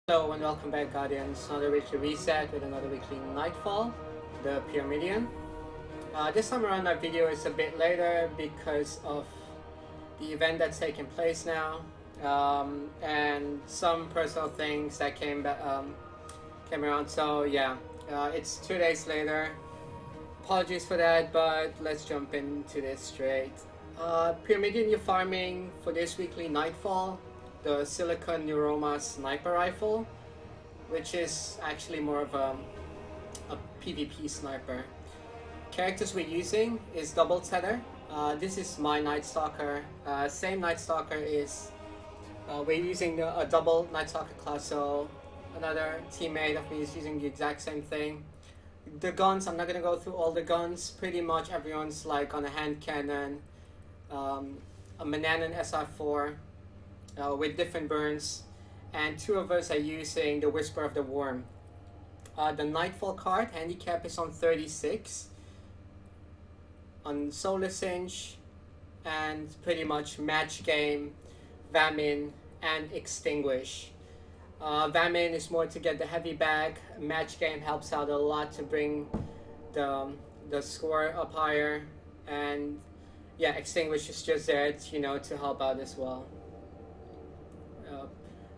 Hello and welcome back, Guardians. Another weekly reset with another weekly Nightfall The Pyramidion. This time around our video is a bit later because of the event that's taking place now, and some personal things that came around. So yeah, it's 2 days later. Apologies for that, but let's jump into this straight. Pyramidion, you're farming for this weekly Nightfall the Silicon Neuroma sniper rifle, which is actually more of a PvP sniper. Characters we're using is Double Tether. This is my Night Stalker. Same Night Stalker is we're using a double Night Stalker class, so another teammate of me is using the exact same thing. The guns, I'm not gonna go through all the guns. Pretty much everyone's like on a hand cannon, a Mananon SR4 with different burns, and two of us are using the Whisper of the Worm. The Nightfall card handicap is on 36 on Solar Singe, and pretty much match game, Famine, and Extinguish. Famine is more to get the heavy bag. Match game helps out a lot to bring the score up higher, and yeah, Extinguish is just there, to help out as well.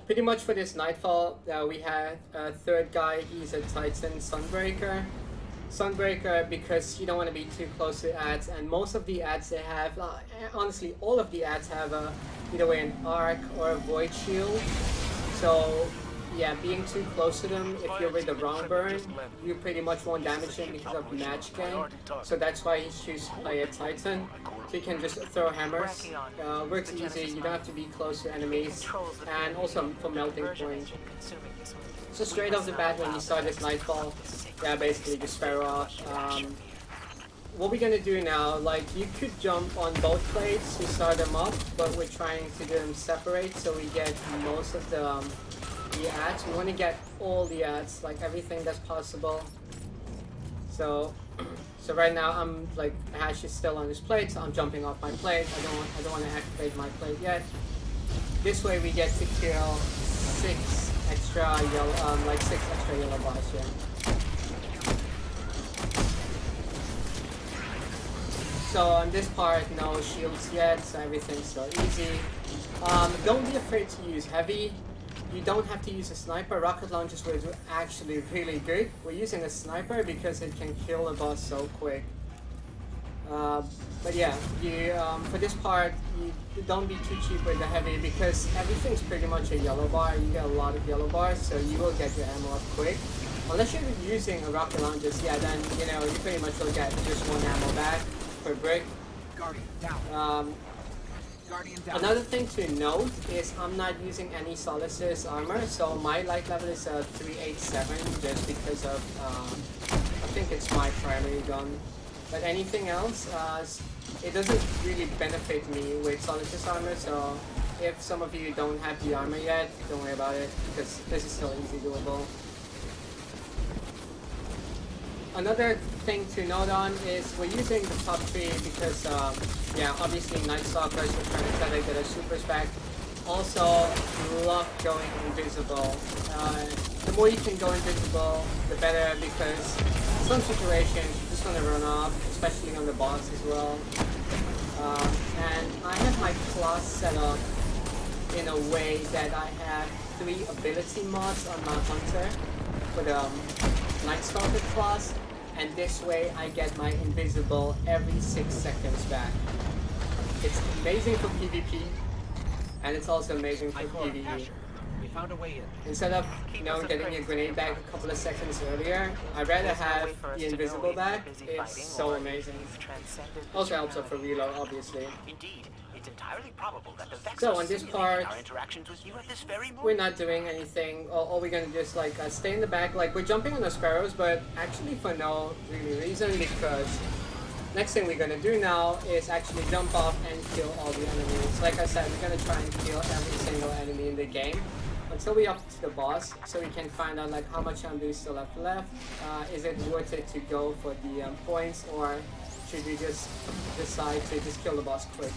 Pretty much for this Nightfall, we had a third guy. He's a Titan Sunbreaker. Sunbreaker because you don't want to be too close to ads, and most of the ads they have, honestly, all of the ads have either way an arc or a void shield. So yeah, being too close to them, if you're with the wrong burn, you pretty much won't damage him because of match game. So that's why he chooses to play a Titan. So you can just throw hammers. Works easy, you don't have to be close to enemies. And also for melting point. So straight off the bat when you start this Nightfall, yeah, basically just sparrow off. What we're gonna do now, like you could jump on both plates to start them up, but we're trying to do them separate so we get most of the ads. We want to get all the ads, like everything that's possible. So right now I'm like, Ash is still on his plate, so I'm jumping off my plate. I don't want to activate my plate yet. This way we get to kill 6 extra yellow bars. Yeah. So on this part, no shields yet, so everything's still easy. Don't be afraid to use heavy. You don't have to use a sniper. Rocket launchers were actually really good. We're using a sniper because it can kill a boss so quick. But yeah, you for this part, you don't be too cheap with the heavy because everything's pretty much a yellow bar. You get a lot of yellow bars, so you will get your ammo up quick. Unless you're using a rocket launchers, yeah, then you pretty much will get just 1 ammo back per brick. Another thing to note is I'm not using any Solace's armor, so my light level is 387 just because of I think it's my primary gun. But anything else, it doesn't really benefit me with Solace's armor, so if some of you don't have the armor yet, don't worry about it because this is still easy doable. Another thing to note on is we're using the top 3 because, yeah, obviously Night Stalkers, we're trying to try to get our supers back. Also, love going invisible. The more you can go invisible, the better, because some situations you just want to run off, especially on the boss as well. And I have my class set up in a way that I have 3 ability mods on my Hunter for the Night Stalker class, and this way I get my invisible every 6 seconds back. It's amazing for PvP, and it's also amazing for PvE. We found a way in. Instead of getting your grenade back a couple of seconds earlier, I'd rather have the invisible back. It's so amazing. Also helps up for reload, obviously. Indeed. It's entirely probable that the So on this part, our interactions with you at this very moment. we're not doing anything. All we're gonna do is like stay in the back. Like we're jumping on the sparrows, but actually for no really reason, because next thing we're gonna do now is actually jump off and kill all the enemies. Like I said, we're gonna try and kill every single enemy in the game until we up to the boss, so we can find out like how much time do we still have left. Is it worth it to go for the points, or should we just decide to just kill the boss quick?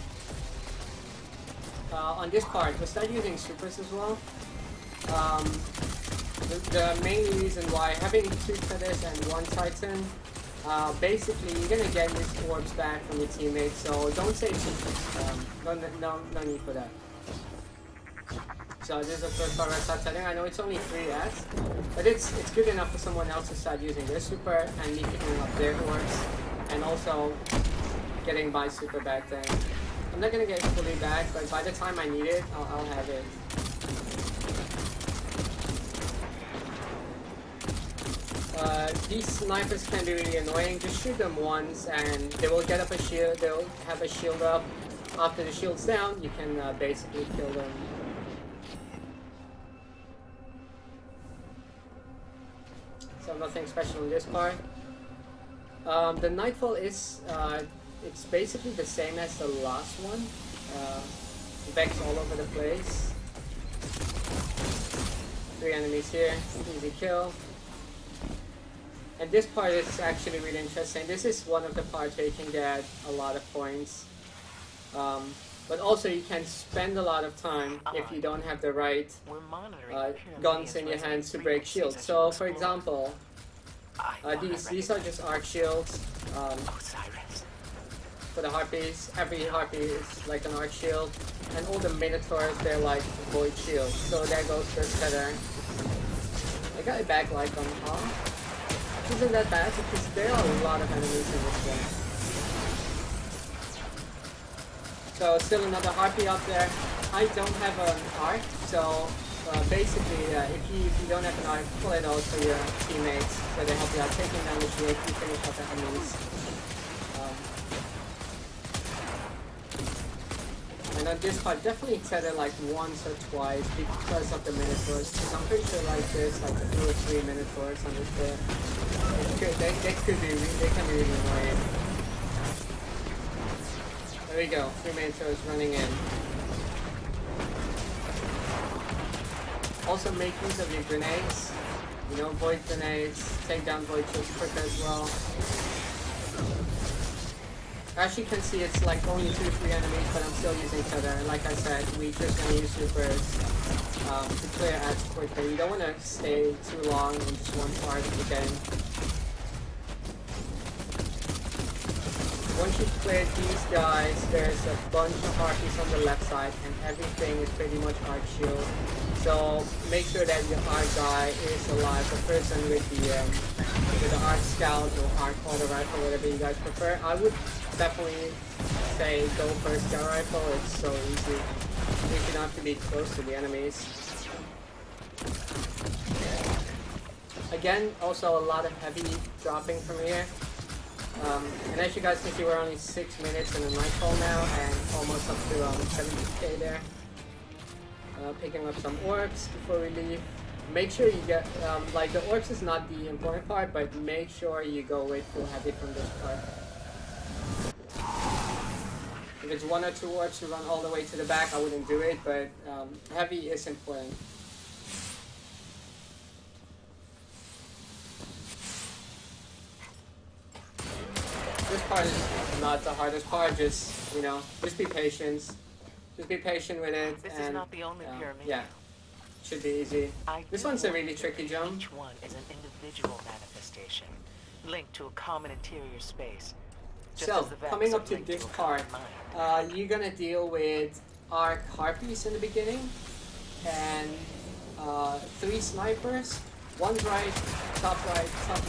On this part, we'll start using supers as well. the main reason why having 2 tethers and 1 titan, basically you're gonna get these orbs back from your teammates, so don't say no need for that. So this is the first part I start setting. I know it's only 3 S, but it's good enough for someone else to start using their super and me picking up their orbs, and also getting my super back then. I'm not gonna get it fully back, but by the time I need it, I'll have it. These snipers can be really annoying. Just shoot them once and they will get up a shield, they'll have a shield up. After the shield's down, you can basically kill them. So nothing special in this part. The Nightfall is, it's basically the same as the last one. Vex all over the place. 3 enemies here, easy kill. And this part is actually really interesting. This is one of the parts where you can get a lot of points. But also you can spend a lot of time if you don't have the right guns in your hands to break shields. So for example, these are just arc shields. For the harpies, every harpy is like an arc shield. And all the minotaurs, they're like void shields. So there goes the tether. I got it back like on half. Isn't that bad because there are a lot of enemies in this game. So still another harpy up there. I don't have an arc, so basically if you don't have an arc, pull it out for your teammates so they help you out taking down the shield, you finish up the enemies. And on this part, definitely tether like once or twice because of the minotaurs. I'm pretty sure like there's like 2 or 3 minotaurs on this bit. They can be really annoying. There we go, 3 minotaurs running in. Also make use of your grenades. You know, void grenades, take down void shields quicker as well. As you can see, it's like only 2 or 3 enemies, but I'm still using tether. Like I said, we just gonna use supers to clear ads quickly. You don't want to stay too long in just one part of the game. Once you've cleared these guys, there's a bunch of harpies on the left side, and everything is pretty much arc shield. So make sure that your arc guy is alive. The person with the arc scout or arc auto rifle, whatever you guys prefer. I would definitely say go for a scout rifle. It's so easy. You don't have to be close to the enemies. Again, also a lot of heavy dropping from here. And as you guys can see, we're only 6 minutes in the Nightfall now, and almost up to 70k there. Picking up some orbs before we leave. Make sure you get, like the orbs is not the important part, but make sure you go with full heavy from this part. If it's 1 or 2 orbs to run all the way to the back, I wouldn't do it, but heavy is important. This part is not the hardest part, just, you know, just be patient. Just be patient with it. This and, is not the only pyramid. Yeah, should be easy. This one's a really tricky jump. Each one is an individual manifestation, linked to a common interior space. So, coming up to this part, you're gonna deal with arc harpies in the beginning, and 3 snipers, 1 right, top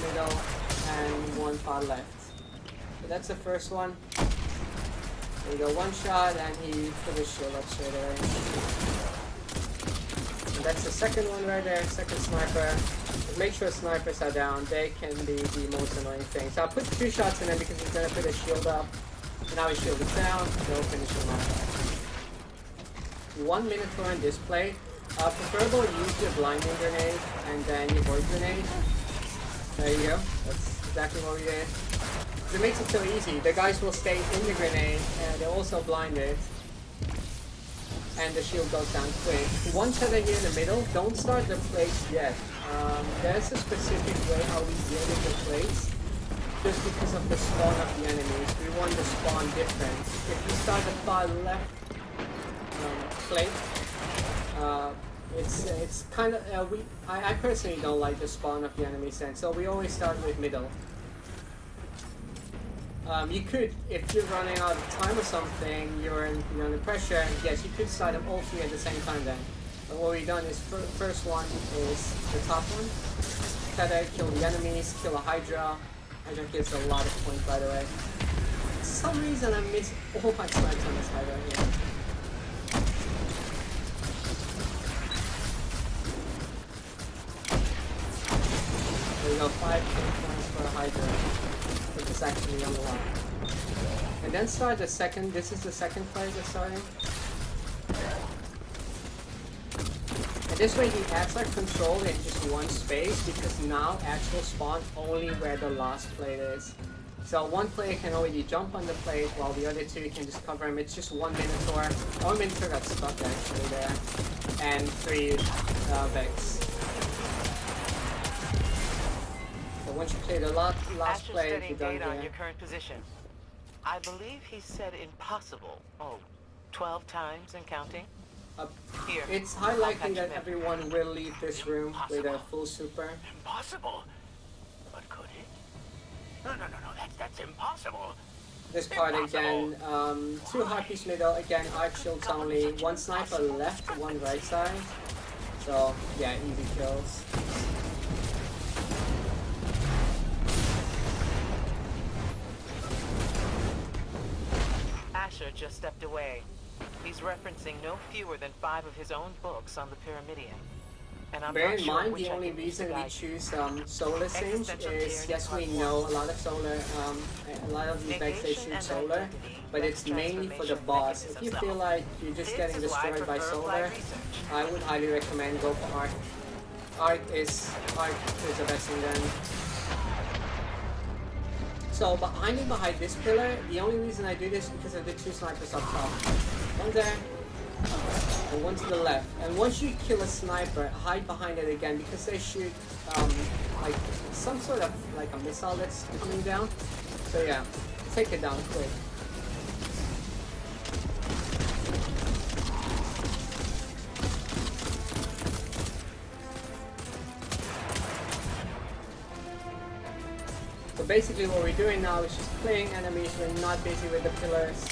middle, and 1 far left. So that's the first one. There you go, 1 shot, and he put his shield up straight away. And that's the second one right there, second sniper. Make sure snipers are down, they can be the most annoying thing. So I'll put 2 shots in him because he's gonna put his shield up. Now his shield is down, no finish him off. 1 minotaur on display. Preferable use your blinding grenade and then your void grenade. There you go, that's exactly what we did. It makes it so easy. The guys will stay in the grenade and they're also blinded. And the shield goes down quick. Once that are here in the middle, don't start the plates yet. There's a specific way how we deal with the plates. Just because of the spawn of the enemies. We want the spawn different. If you start the far left plate, It's kind of I personally don't like the spawn of the enemies then, so we always start with middle. You could, if you're running out of time or something, you're under pressure, yes, you could start them all three at the same time then. But what we've done is, first one is the top one. Tether, kill the enemies, kill a Hydra. Hydra gives a lot of points, by the way. For some reason I miss all my snipes on this Hydra here. There we go, 5 points for a Hydra. Which is actually on the line. And then start the second, this is the second phase of starting. And this way the ads are controlled in just one space, because now ads will spawn only where the last plate is. So one player can already jump on the plate, while the other two can just cover him. It's just one Minotaur. One Minotaur got stuck actually there. And 3 Vex. Once you play the last play, you're done on your current position. I believe he said impossible. Oh, 12 times and counting? Here. It's high likely that everyone will leave this room with a full super. Impossible? But could it? No, that's impossible. This part again, 2 Harpies middle, again, arc shields only, 1 sniper left, 1 right side. So, yeah, easy kills. Asher just stepped away. He's referencing no fewer than 5 of his own books on the Pyramidion. And I'm Bear not in sure mind, which the I only can use reason to we guide choose solar singe is, yes, we platform. know a lot of solar, a lot of these decks they shoot solar, but it's mainly for the boss. If you feel like you're just getting destroyed by solar, I would highly recommend go for arc. Arc is the best thing then. So behind this pillar, the only reason I do this is because of the 2 snipers up top. One there, and one to the left. And once you kill a sniper, hide behind it again, because they shoot like some sort of like a missile that's coming down. So yeah, take it down quick. So basically what we're doing now is just playing enemies, we're not busy with the pillars.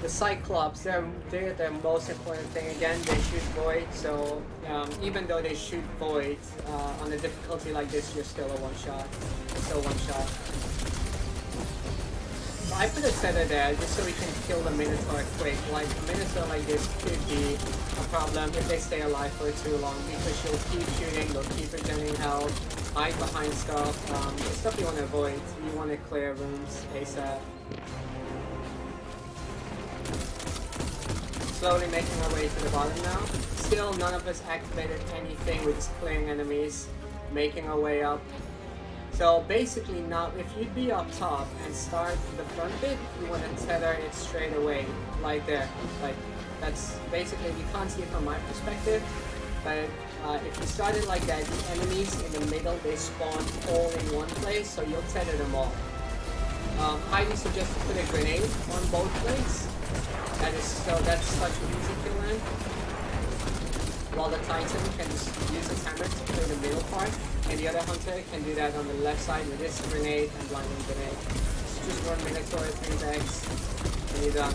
The Cyclops, they're the most important thing. Again, they shoot Void, so even though they shoot Void, on a difficulty like this, you're still a one-shot. Still one-shot. So I put a tether there just so we can kill the Minotaur quick. Like, a Minotaur like this could be a problem if they stay alive for too long, because you'll keep shooting, they'll keep regenerating health, hide behind stuff. The stuff you want to avoid. You want to clear rooms ASAP. Slowly making our way to the bottom now. Still, none of us activated anything. We're just clearing enemies, making our way up. So basically now, if you'd be up top and start the front bit, you want to tether it straight away, like there. Like, that's basically, you can't see it from my perspective, but if you start it like that, the enemies in the middle, they spawn all in one place, so you'll tether them all. Highly suggest to put a grenade on both plates. That's such an easy kill then. While the Titan can just use his hammer to clear the middle part, and the other Hunter can do that on the left side with this grenade and blinding grenade. So just 1 Minotaur, 3 decks, and you're done.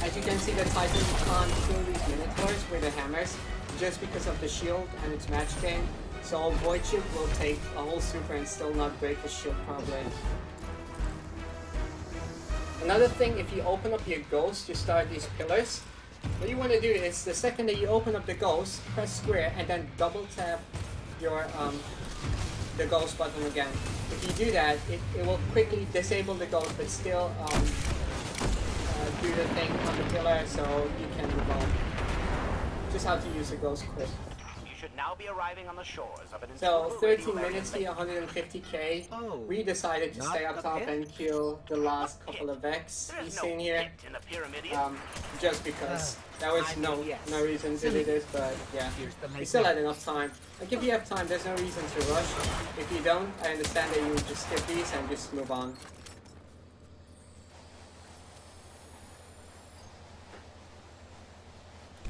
As you can see, the Titan can't kill these Minotaurs with the hammers just because of the shield and its match game. So Void Shield will take a whole super and still not break the shield probably. Another thing, if you open up your ghost to start these pillars, what you want to do is the second that you open up the ghost, press square and then double tap your the ghost button again. If you do that, it will quickly disable the ghost but still do the thing on the pillar so you can move on. Just how to use the ghost quick. Should now be arriving on the shores of an So 13 minutes here, 150k. Oh, We decided to stay up top hit? and kill the last couple of Vex There's you've no seen here. hit in the Pyramidion. Just because there was I mean, no yes. reason to do this, but yeah, Here's the we still had enough time. Like if you have time, there's no reason to rush. If you don't, I understand that you would just skip these and just move on.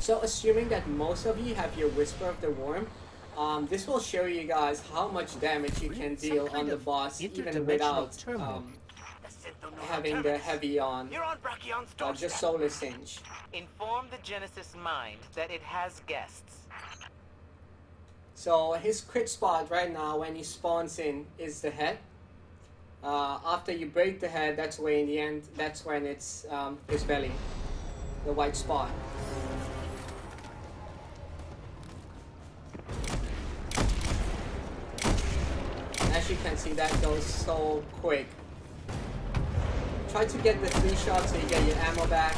So assuming that most of you have your Whisper of the Worm, this will show you guys how much damage you can deal on the boss even without having the heavy on, just Solar Singe. Inform the Genesis mind that it has guests. So his crit spot right now when he spawns in is the head. After you break the head, that's where in the end, that's when it's his belly, the white spot. As you can see, that goes so quick. Try to get the 3 shots so you get your ammo back.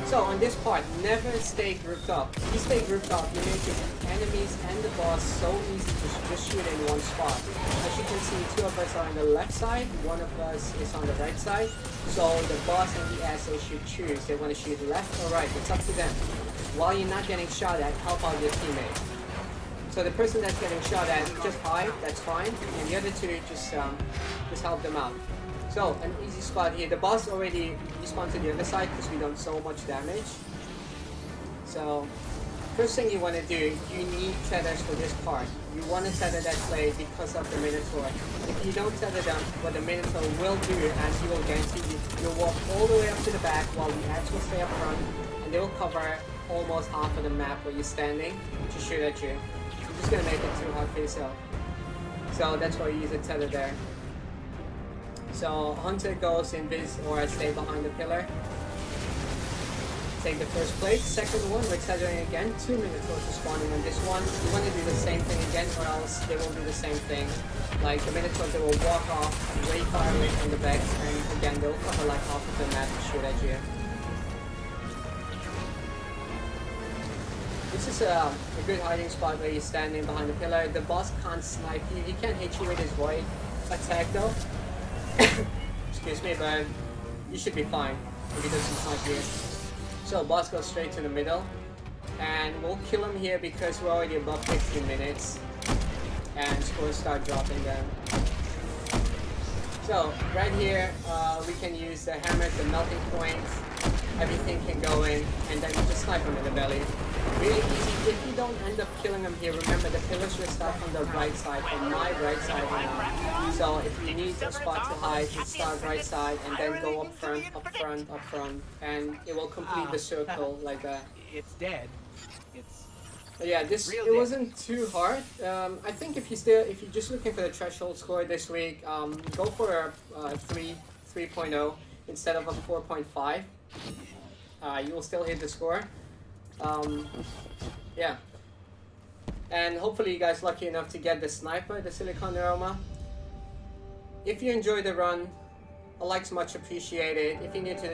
So on this part, never stay grouped up. If you stay grouped up, you make your enemies and the boss so easy to just shoot in one spot. As you can see, 2 of us are on the left side, 1 of us is on the right side. So the boss and the assay should choose. They want to shoot left or right, it's up to them. While you're not getting shot at, help out your teammate. So the person that's getting shot at, just hide, that's fine. And the other 2, just help them out. So, an easy spot here. The boss already respawned to the other side because we done so much damage. So, first thing you want to do, you need tethers for this part. You want to tether that blade because of the Minotaur. If you don't tether them, what the Minotaur will do, as you will guarantee, you'll walk all the way up to the back while the axe will stay up front, and they will cover almost half of the map where you're standing to shoot at you. You're just going to make it too hard for yourself. So, that's why you use a tether there. So Hunter goes invis or stay behind the pillar. Take the first plate. Second one, we're tethering again. 2 Minotaurs respawning on this one. You want to do the same thing again, or else they will do the same thing. Like the Minotaurs, they will walk off way far away from the backs, and again they'll cover like half of the map to shoot at you. This is a good hiding spot where you're standing behind the pillar. The boss can't snipe you. He can't hit you with his void attack though. Excuse me, but you should be fine if he doesn't snipe you. So boss goes straight to the middle, and we'll kill him here because we're already above 15 minutes, and scores start dropping then. So right here, we can use the hammer, the melting point, everything can go in, and then you just snipe him in the belly. Really easy. If you don't end up killing him here, remember the pillars will start from the right side, from my right side now. So if you need a spot to hide, you start right side and then go up front, up front, up front, and it will complete the circle like that. It's dead. But yeah, it wasn't too hard. I think if you're just looking for the threshold score this week, go for a 3.0 instead of a 4.5. You will still hit the score. Yeah, and hopefully you guys lucky enough to get the sniper, the Silicon Aroma. If you enjoyed the run, a like's much appreciated. If you're new to the